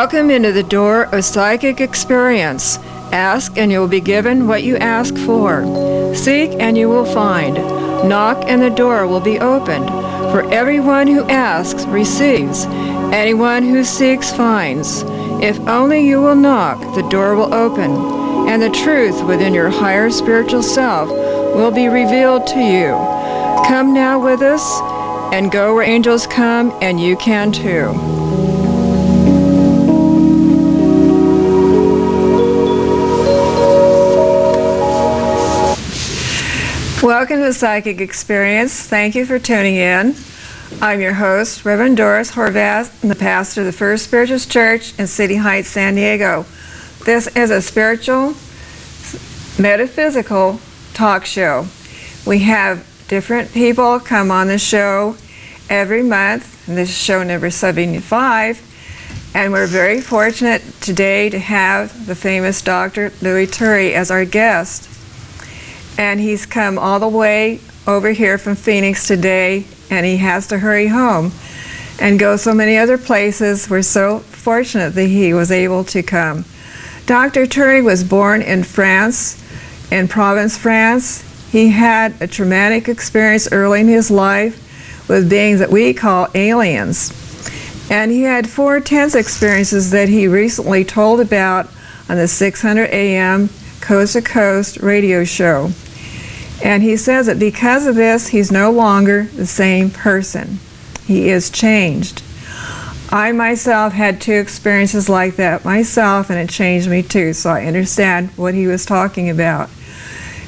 Welcome into the door of psychic experience. Ask and you will be given what you ask for. Seek and you will find. Knock and the door will be opened. For everyone who asks receives. Anyone who seeks finds. If only you will knock, the door will open, and the truth within your higher spiritual self will be revealed to you. Come now with us and go where angels come, and you can too. Welcome to Psychic Experience. Thank you for tuning in. I'm your host, Reverend Doris Horvath, the pastor of the First Spiritualist Church in City Heights, San Diego. This is a spiritual, metaphysical talk show. We have different people come on the show every month, and this is show number 75, and we're very fortunate today to have the famous Dr. Turi as our guest. And he's come all the way over here from Phoenix today, and he has to hurry home and go so many other places. We're so fortunate that he was able to come. Dr. Turi was born in France, in Provence, France. He had a traumatic experience early in his life with beings that we call aliens. And he had 4 tense experiences that he recently told about on the 600 AM Coast to Coast radio show. And he says that because of this, he's no longer the same person. He is changed. I myself had 2 experiences like that myself, and it changed me too, so I understand what he was talking about.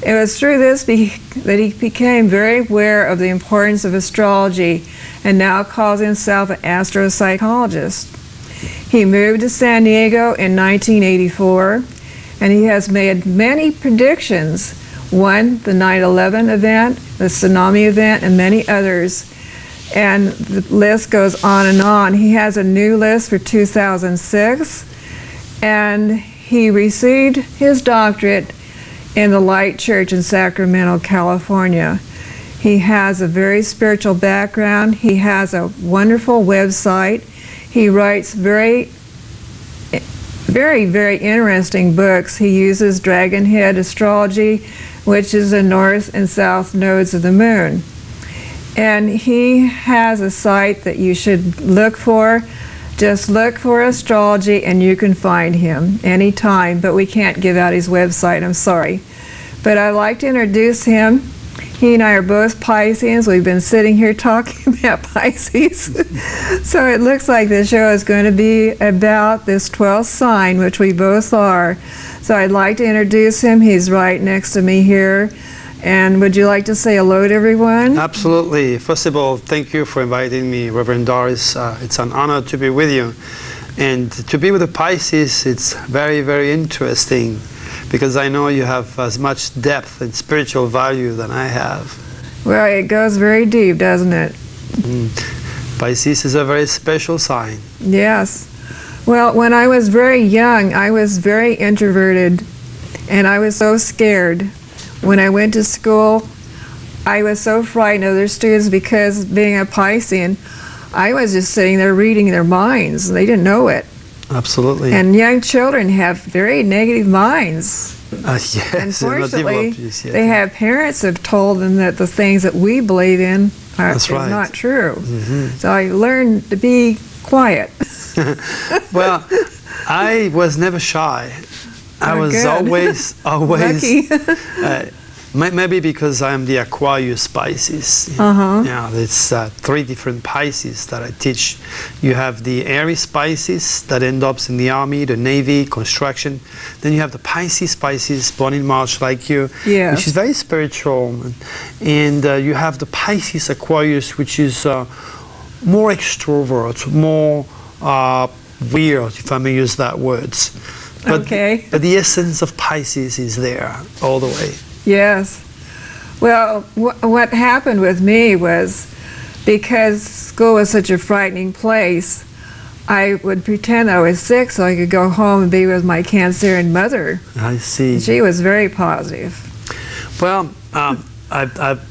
It was through this that he became very aware of the importance of astrology and now calls himself an astropsychologist. He moved to San Diego in 1984, and he has made many predictions. One, the 9/11 event, the tsunami event, and many others. And the list goes on and on. He has a new list for 2006, and he received his doctorate in the Light Church in Sacramento, California. He has a very spiritual background. He has a wonderful website. He writes very interesting books. He uses Dragon Head astrology, which is the north and south nodes of the moon. And he has a site that you should look for. Just look for astrology and you can find him anytime, but we can't give out his website, I'm sorry. But I'd like to introduce him. He and I are both Pisces. We've been sitting here talking about Pisces. So it looks like the show is going to be about this 12th sign, which we both are. So I'd like to introduce him. He's right next to me here. And would you like to say hello to everyone? Absolutely. First of all, thank you for inviting me, Reverend Doris. It's an honor to be with you. And to be with the Pisces, it's very, very interesting, because I know you have as much depth and spiritual value than I have. Well, it goes very deep, doesn't it? Pisces is a very special sign. Yes. Well, when I was very young, I was very introverted, and I was so scared. When I went to school, I was so frightened of other students because, being a Piscean, I was just sitting there reading their minds. They didn't know it. Absolutely. And young children have very negative minds. Yes, unfortunately, they have parents have told them that the things that we believe in are not true. So I learned to be quiet. Well, I was never shy. I was always lucky. Maybe because I'm the Aquarius Pisces. Yeah, it's 3 different Pisces that I teach. You have the Aries Pisces that end up in the army, the navy, construction. Then you have the Pisces born in March like you, which is very spiritual. And you have the Pisces Aquarius, which is more extrovert, more weird, if I may use that word. But the essence of Pisces is there all the way. Yes. Well, what happened with me was, because school was such a frightening place, I would pretend I was sick so I could go home and be with my Cancerian mother. I see. She was very positive. Well,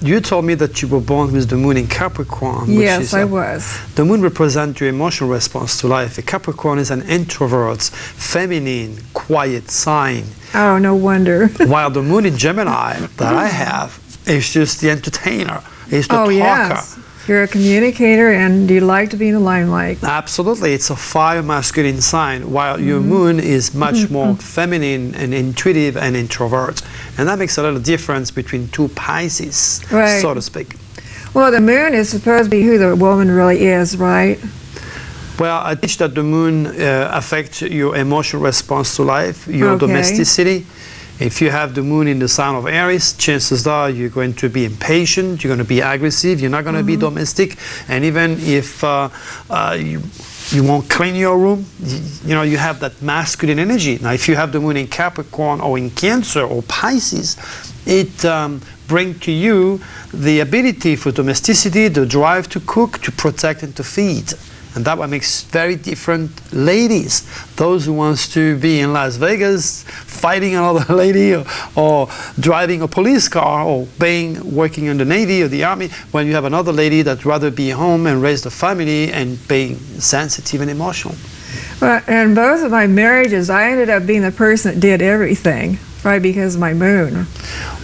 You told me that you were born with the moon in Capricorn. Yes, I was. The moon represents your emotional response to life. A Capricorn is an introvert, feminine, quiet sign. Oh, no wonder. While the moon in Gemini that I have is just the entertainer, is the talker. Yes. You're a communicator and you like to be in the limelight. Absolutely. It's a fire masculine sign, while your moon is much more feminine and intuitive and introvert. And that makes a little difference between two Pisces, so to speak. Well, the moon is supposed to be who the woman really is, right? Well, I teach that the moon affects your emotional response to life, your domesticity. If you have the moon in the sign of Aries, chances are you're going to be impatient, you're going to be aggressive, you're not going to be domestic, and even if you won't clean your room, you have that masculine energy. Now, if you have the moon in Capricorn or in Cancer or Pisces, it brings to you the ability for domesticity, the drive to cook, to protect, and to feed. And that one makes very different ladies. Those who wants to be in Las Vegas fighting another lady, or driving a police car, or working in the Navy or the Army, when you have another lady that rather be home and raise the family and being sensitive and emotional. Well, in both of my marriages, I ended up being the person that did everything, right, because of my moon.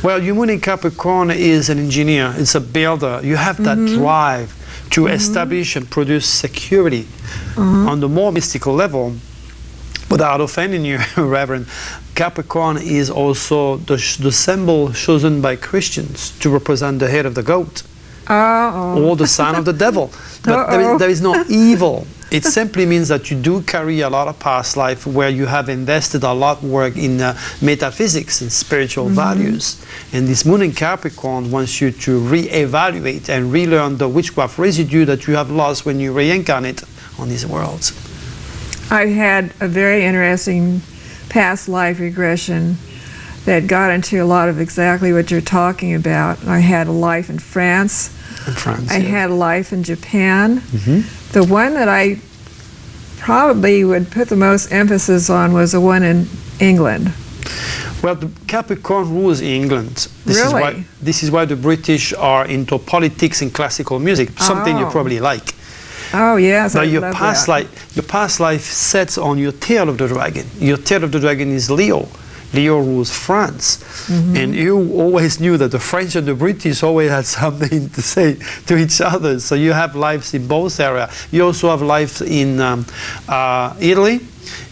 Well, your moon in Capricorn is an engineer, it's a builder. You have that drive to establish and produce security. On the more mystical level, without offending you, Reverend, Capricorn is also the symbol chosen by Christians to represent the head of the goat, or the sign of the devil. But there is no evil. It simply means that you do carry a lot of past life where you have invested a lot of work in metaphysics and spiritual values. And this moon in Capricorn wants you to re-evaluate and relearn the witchcraft residue that you have lost when you reincarnate on these worlds. I had a very interesting past life regression that got into a lot of exactly what you're talking about. I had a life in France. I had a life in Japan. The one that I probably would put the most emphasis on was the one in England. Well, the Capricorn rules England. This is why the British are into politics and classical music, something you probably like. Oh, yes, but your past life sets on your tail of the dragon. Your tail of the dragon is Leo. Leo rules France. And you always knew that the French and the British always had something to say to each other. So you have lives in both areas. You also have lives in Italy,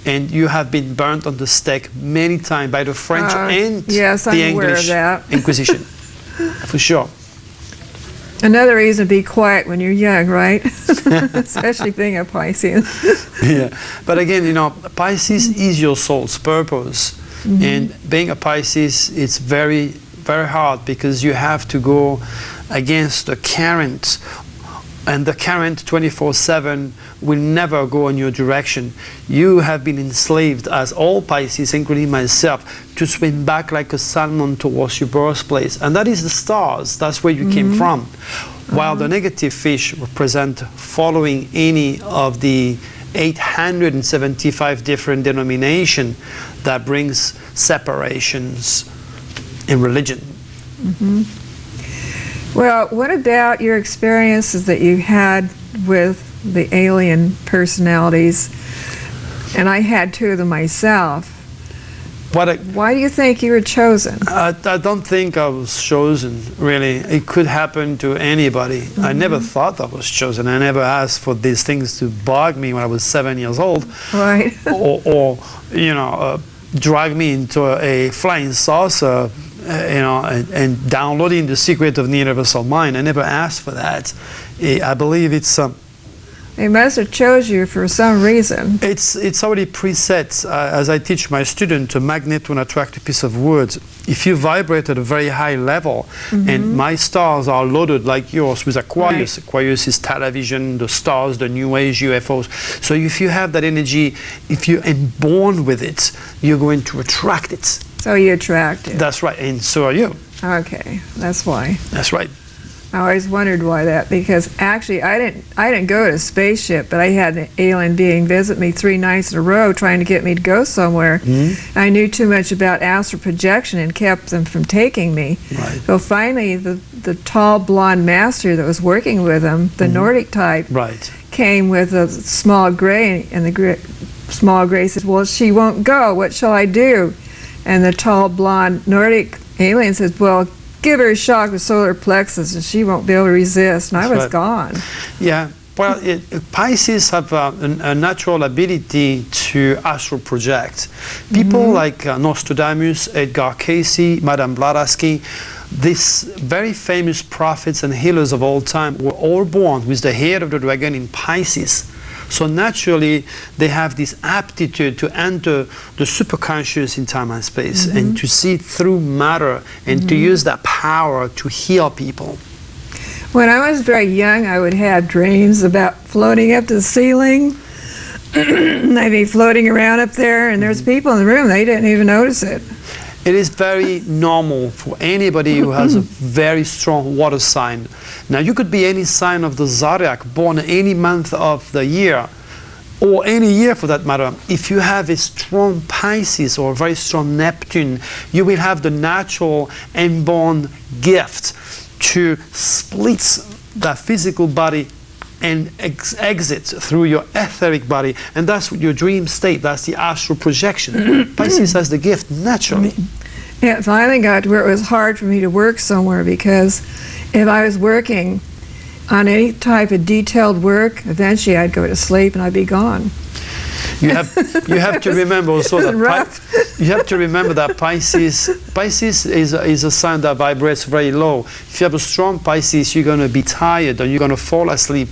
and you have been burnt on the stake many times by the French and the English Inquisition. For sure. Another reason to be quiet when you're young, right? Especially being a Pisces. Yeah, but again, Pisces is your soul's purpose. And being a Pisces, it's very, very hard because you have to go against the current, and the current 24/7 will never go in your direction. You have been enslaved, as all Pisces, including myself, to swim back like a salmon towards your birthplace. And that is the stars, that's where you came from. While the negative fish represent following any of the 875 different denominations that brings separations in religion. Well, what about your experiences that you had with the alien personalities? And I had two of them myself. Why do you think you were chosen? I don't think I was chosen, really. It could happen to anybody. I never thought I was chosen. I never asked for these things to bug me when I was 7 years old. Right. or drag me into a flying saucer, and downloading the secret of the universal mind. I never asked for that. I believe it's... They must have chose you for some reason. It's already preset. As I teach my students, a magnet will attract a piece of wood. If you vibrate at a very high level, and my stars are loaded like yours with Aquarius. Aquarius is television, the stars, the New Age, UFOs. So if you have that energy, if you're born with it, you're going to attract it. So you attract it. That's right, and so are you. Okay, that's why. That's right. I always wondered why that, because actually I didn't go to a spaceship, but I had an alien being visit me 3 nights in a row trying to get me to go somewhere. I knew too much about astral projection and kept them from taking me. Right. So finally, the tall blonde master that was working with him, the Nordic type, Right. came with a small gray, and the small gray said, "Well, she won't go. What shall I do?" And the tall blonde Nordic alien says, "Well, give her a shock with solar plexus and she won't be able to resist." And I was gone. Yeah. Well, Pisces have a natural ability to astral project. People like Nostradamus, Edgar Cayce, Madame Blavatsky, these very famous prophets and healers of all time were all born with the head of the dragon in Pisces. So naturally, they have this aptitude to enter the superconscious in time and space and to see through matter and to use that power to heal people. When I was very young, I would have dreams about floating up to the ceiling. I'd be floating around up there, and there's people in the room, they didn't even notice it. It is very normal for anybody who has a very strong water sign. Now, you could be any sign of the zodiac, born any month of the year, or any year for that matter. If you have a strong Pisces or a very strong Neptune, you will have the natural inborn gift to split the physical body and exit through your etheric body, and that's your dream state. That's the astral projection. Pisces has the gift naturally. It finally got to where it was hard for me to work somewhere, because if I was working on any type of detailed work, eventually I'd go to sleep and I'd be gone. You have to remember also that you have to remember that Pisces is a sign that vibrates very low. If you have a strong Pisces, you're going to be tired and you're going to fall asleep,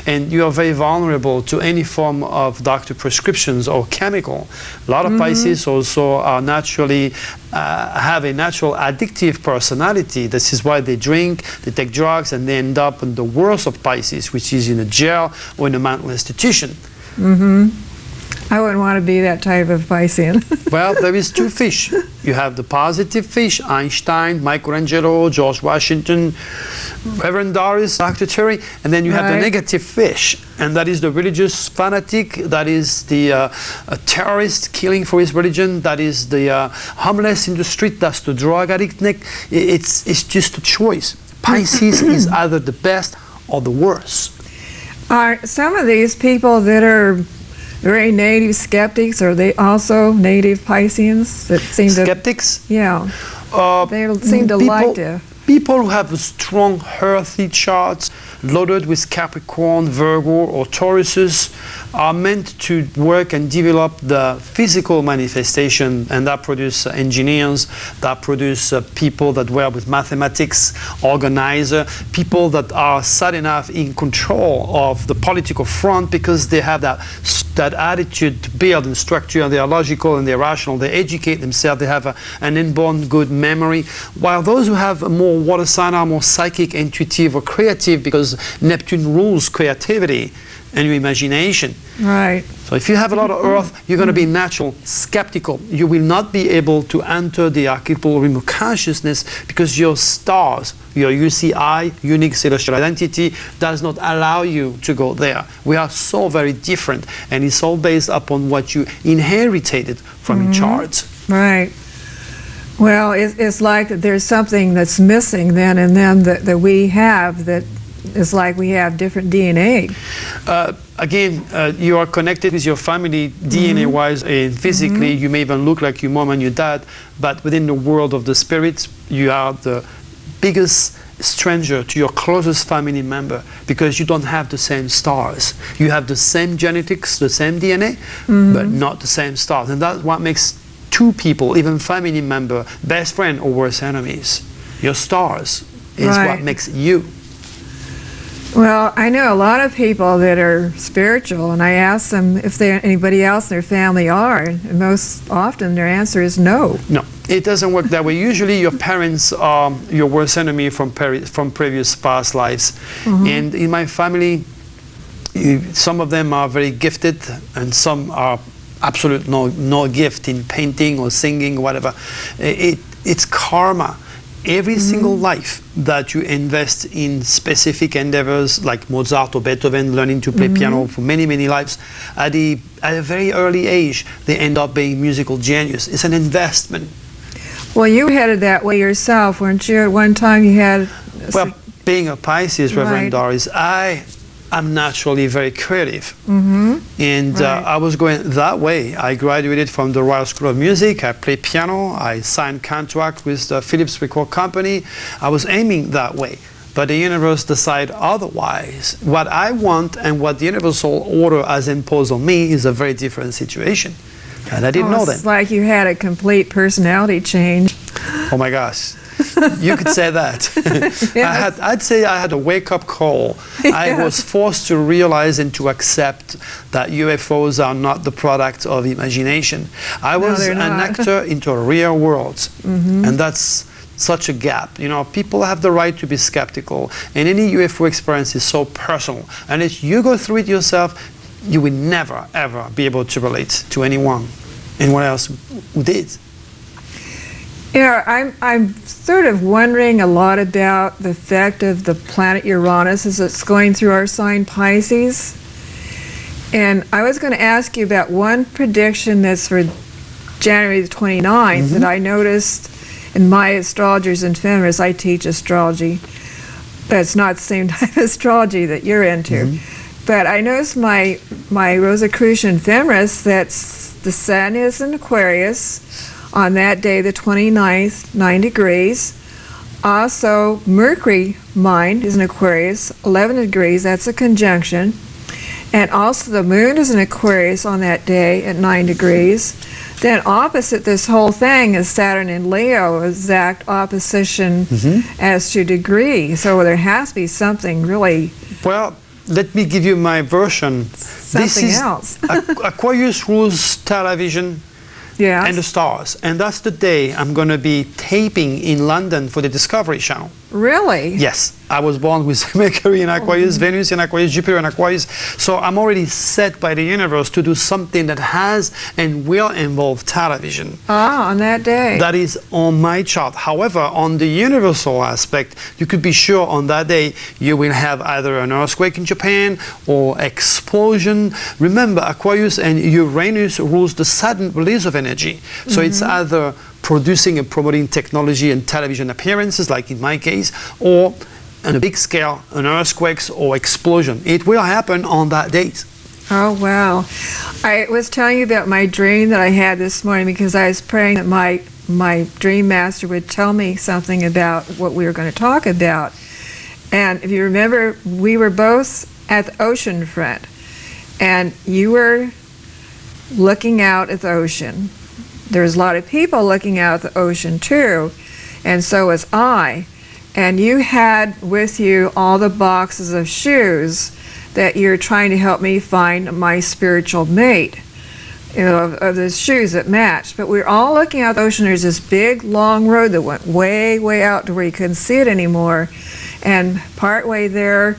and you are very vulnerable to any form of doctor prescriptions or chemical. A lot of Pisces also are naturally have a natural addictive personality. This is why they drink, they take drugs, and they end up in the worst of Pisces, which is in a jail or in a mental institution. I wouldn't want to be that type of Piscean. Well, there is 2 fish. You have the positive fish, Einstein, Michelangelo, George Washington, Reverend Doris, Dr. Turi, and then you have the negative fish, and that is the religious fanatic, that is the terrorist killing for his religion, that is the homeless in the street, that's the drug addict. It's just a choice. Pisces is either the best or the worst. Are some of these people that are very native skeptics, are they also native Pisceans that seem to... Skeptics? Yeah. They seem to like to... People who have a strong earthy charts loaded with Capricorn, Virgo, or Tauruses are meant to work and develop the physical manifestation, and that produce engineers, that produce people that work with mathematics, organizer, people that are sad enough in control of the political front because they have that attitude to build and structure, and they are logical and they're rational, they educate themselves, they have an inborn good memory, while those who have a more water sign are more psychic, intuitive, or creative, because Neptune rules creativity and your imagination. Right. So if you have a lot of earth, you're going to be natural skeptical. You will not be able to enter the archetypal realm of consciousness because your stars, your UCI, unique celestial identity, does not allow you to go there. We are so very different, and it's all based upon what you inherited from your charts. Right. Well, it's like there's something that's missing then in them that we have, that is like we have different DNA. Again, you are connected with your family DNA-wise and physically. You may even look like your mom and your dad, but within the world of the spirits, you are the biggest stranger to your closest family member, because you don't have the same stars. You have the same genetics, the same DNA, but not the same stars. And that's what makes 2 people, even family member, best friend, or worse enemies. Your stars is what makes you. Well, I know a lot of people that are spiritual, and I ask them if anybody else in their family are, and most often their answer is no. No, it doesn't work that way. Usually your parents are your worst enemy from previous past lives. And in my family, some of them are very gifted, and some are absolute no gift in painting or singing or whatever. It's karma. every single life that you invest in specific endeavors like Mozart or Beethoven learning to play piano for many, many lives, at a very early age, they end up being musical genius. It's an investment. Well, you headed that way yourself, weren't you? At one time you had... Well, being a Pisces, Reverend Doris, I'm naturally very creative. And I was going that way. I graduated from the Royal School of Music. I played piano. I signed contract with the Philips Record Company. I was aiming that way. But the universe decided otherwise. What I want and what the universal order has imposed on me is a very different situation. And I didn't know that. It's like you had a complete personality change. Oh my gosh. You could say that. Yes. I'd say I had a wake-up call. I was forced to realize and to accept that UFOs are not the product of imagination. I was an actor into a real world, and that's such a gap. You know, people have the right to be skeptical, and any UFO experience is so personal. And if you go through it yourself, you will never, ever be able to relate to anyone else who did. You know, I'm sort of wondering a lot about the effect of the planet Uranus as it's going through our sign Pisces. And I was going to ask you about one prediction that's for January the 29th that I noticed in my Astrologers and Feminists. I teach astrology, but it's not the same type of astrology that you're into. But I noticed my Rosicrucian Feminist that the Sun is in Aquarius on that day, the 29th, 9 degrees. Also, Mercury, mine, is in Aquarius, 11 degrees. That's a conjunction. And also the Moon is in Aquarius on that day at 9 degrees. Then opposite this whole thing is Saturn in Leo, exact opposition as to degree. So there has to be something really... Well, let me give you my version. Something else. Aquarius rules television and the stars. And that's the day I'm going to be taping in London for the Discovery Channel. Really? Yes. I was born with Mercury in Aquarius, Venus in Aquarius, Jupiter in Aquarius. So I'm already set by the universe to do something that has and will involve television. Ah, on that day. That is on my chart. However, on the universal aspect, you could be sure on that day you will have either an earthquake in Japan or explosion. Remember, Aquarius and Uranus rules the sudden release of energy. So it's either producing and promoting technology and television appearances, like in my case, or on a big scale, an earthquakes or explosion. It will happen on that date. Oh, wow. I was telling you about my dream that I had this morning because I was praying that my dream master would tell me something about what we were going to talk about. And if you remember, we were both at the ocean front, and you were looking out at the ocean. There was a lot of people looking out at the ocean too, and so was I. And you had with you all the boxes of shoes that you're trying to help me find my spiritual mate, you know, of the shoes that matched. But we were all looking out the ocean. There's this big, long road that went way, way out to where you couldn't see it anymore. And partway there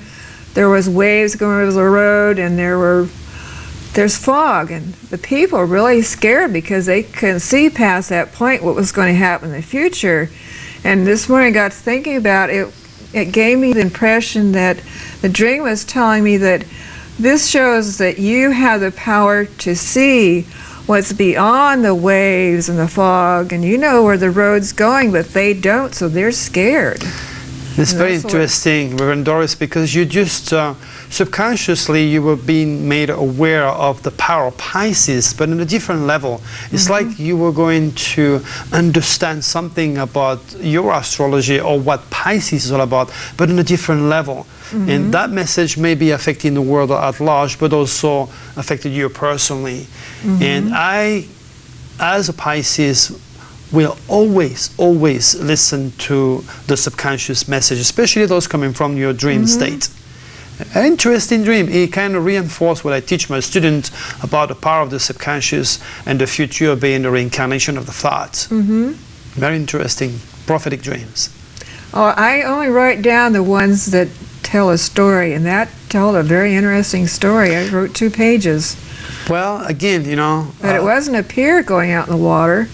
was waves going over the road, and there's fog, and the people were really scared because they couldn't see past that point what was going to happen in the future. And this morning I got to thinking about it. It gave me the impression that the dream was telling me that this shows that you have the power to see what's beyond the waves and the fog, and you know where the road's going, but they don't, so they're scared. It's very interesting, Reverend Doris, because you just subconsciously you were being made aware of the power of Pisces, but on a different level. It's like you were going to understand something about your astrology or what Pisces is all about, but on a different level. And that message may be affecting the world at large, but also affected you personally. And I, as a Pisces, will always listen to the subconscious message, especially those coming from your dream state. An interesting dream. It kind of reinforced what I teach my students about the power of the subconscious and the future being the reincarnation of the thoughts. Very interesting prophetic dreams. Oh, I only write down the ones that tell a story, and that told a very interesting story. I wrote 2 pages. Well, again, you know... But it wasn't a pier going out in the water.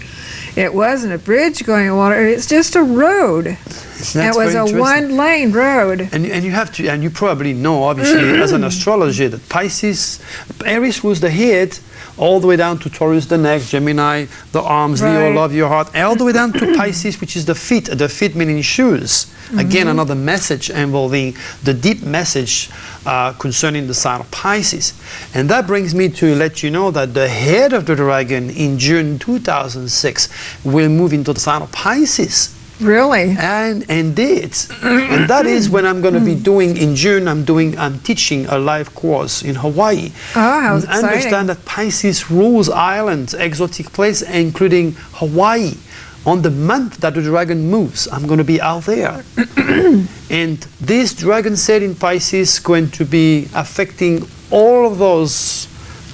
It wasn't a bridge going on water. It's just a road. It was a one-lane road. And you have to, and you probably know, obviously, as an astrologer, that Pisces, Aries was the head, all the way down to Taurus, the neck, Gemini, the arms, Leo, love your heart, all the way down to Pisces, which is the feet meaning shoes. Again, another message involving the deep message concerning the sign of Pisces. And that brings me to let you know that the head of the dragon in June 2006 will move into the sign of Pisces. Really? And indeed. And that is when I'm going to be doing, in June, I'm teaching a live course in Hawaii. Oh, how exciting. Understand that Pisces rules islands, exotic places, including Hawaii. On the month that the dragon moves, I'm going to be out there. And this dragon set in Pisces is going to be affecting all of those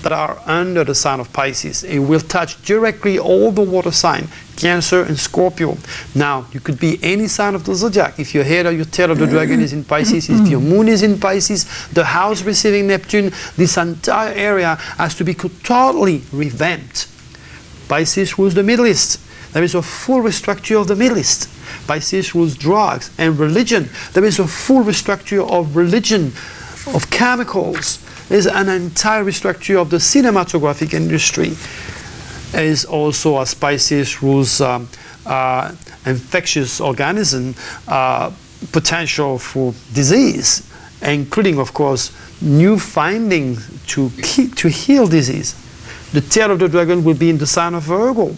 that are under the sign of Pisces. It will touch directly all the water sign, Cancer and Scorpio. Now, you could be any sign of the zodiac. If your head or your tail of the dragon is in Pisces, if your moon is in Pisces, the house receiving Neptune, this entire area has to be totally revamped. Pisces rules the Middle East. There is a full restructure of the Middle East. Pisces rules drugs and religion. There is a full restructure of religion, of chemicals. There's an entire restructure of the cinematographic industry. Is also, as Pisces rules infectious organism, potential for disease, including, of course, new findings to heal disease. The tail of the dragon will be in the sign of Virgo.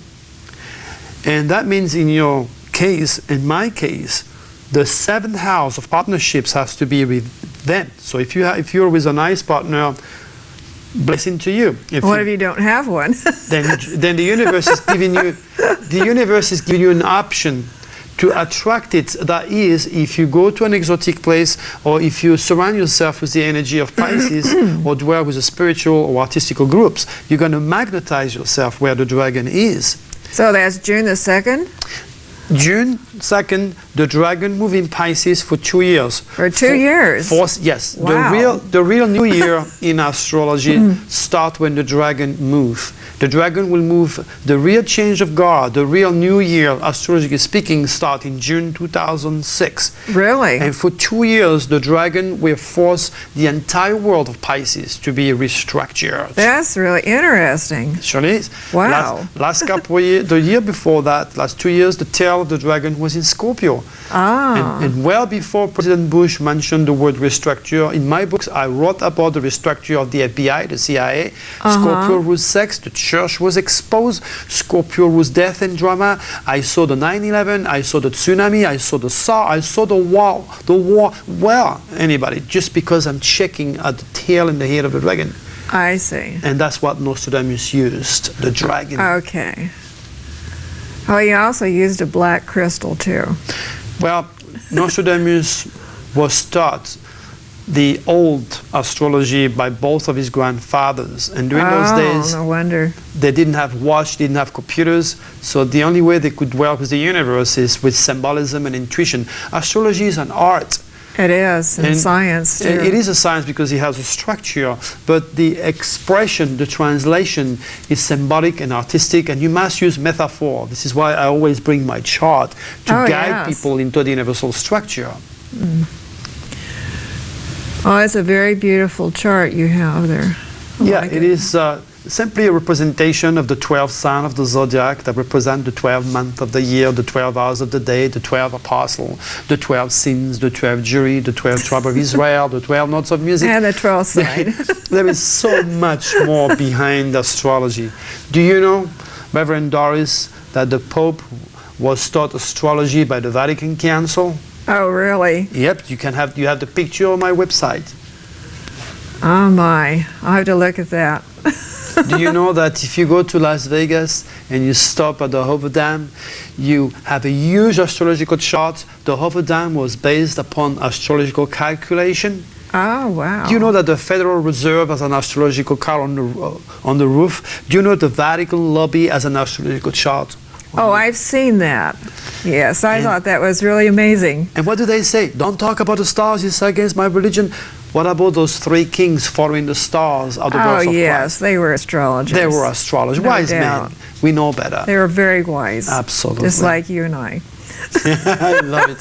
And that means in your case, in my case, the 7th house of partnerships has to be revamped. So if you're with a nice partner, blessing to you. What if you don't have one? then the universe is giving you an option to attract it. That is, if you go to an exotic place, or if you surround yourself with the energy of Pisces, or dwell with the spiritual or artistical groups, you're going to magnetize yourself where the dragon is. So that's June the 2nd? June 2nd, the dragon moves in Pisces for 2 years. For 2 years? Yes. Wow. The real new year in astrology starts when the dragon moves. The dragon will move, the real change of guard, the real new year, astrologically speaking, start in June 2006. Really? And for 2 years, the dragon will force the entire world of Pisces to be restructured. That's really interesting. It surely is. Wow. Last couple of years, the year before that, last 2 years, the tail of the dragon was in Scorpio. Ah. And well before President Bush mentioned the word restructure, in my books I wrote about the restructure of the FBI, the CIA. Scorpio was sex, the church was exposed, Scorpio was death and drama. I saw the 9/11, I saw the tsunami, I saw the SARS, I saw the war. Well, anybody, just because I'm checking at the tail and the head of the dragon. I see. And that's what Nostradamus used, the dragon. Okay. Oh, you also used a black crystal too. Well, Nostradamus was taught the old astrology by both of his grandfathers. And during those days, no wonder. They didn't have watch, didn't have computers, so the only way they could dwell with the universe is with symbolism and intuition. Astrology is an art. It is, and science too. It is a science because it has a structure, but the expression, the translation is symbolic and artistic, and you must use metaphor. This is why I always bring my chart to guide people into the universal structure. Oh, it's a very beautiful chart you have there. It is simply a representation of the 12 signs of the zodiac that represent the 12 months of the year, the 12 hours of the day, the 12 apostles, the 12 sins, the 12 jury, the 12 tribe of Israel, the 12 notes of music. And the 12 sign. There is so much more behind astrology. Do you know, Reverend Doris, that the Pope was taught astrology by the Vatican Council? Oh, really? Yep, you have the picture on my website. Oh my, I'll have to look at that. Do you know that if you go to Las Vegas and you stop at the Hoover Dam, you have a huge astrological chart. The Hoover Dam was based upon astrological calculation. Oh, wow. Do you know that the Federal Reserve has an astrological chart on the roof? Do you know the Vatican lobby has an astrological chart? Oh, I've seen that. Yes, I thought that was really amazing. And what do they say? Don't talk about the stars, it's against my religion. What about those three kings following the stars of the birth of yes, Christ? they were astrologers. They were astrologers, No wise doubt. men. We know better. They were very wise. Absolutely. Just like you and I. I love it.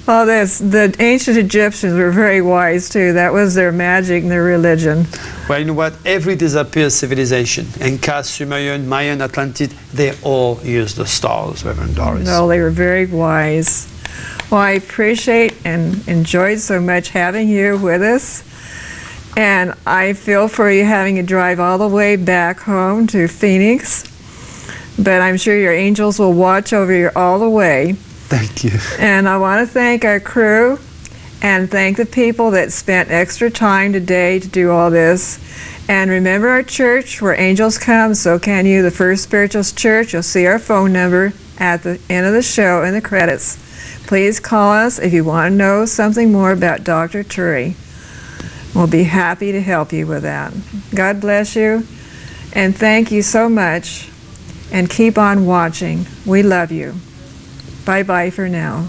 Well, the ancient Egyptians were very wise too. That was their magic and their religion. Well, you know what? Every disappeared civilization, Inca, Sumerian, Mayan, Atlantid, they all used the stars, Reverend Doris. No, they were very wise. Well, I appreciate and enjoyed so much having you with us. And I feel for you having to drive all the way back home to Phoenix. But I'm sure your angels will watch over you all the way. Thank you. And I want to thank our crew and thank the people that spent extra time today to do all this. And remember our church, where angels come, so can you, the First Spiritualist Church. You'll see our phone number at the end of the show in the credits. Please call us if you want to know something more about Dr. Turi. We'll be happy to help you with that. God bless you, and thank you so much, and keep on watching. We love you. Bye-bye for now.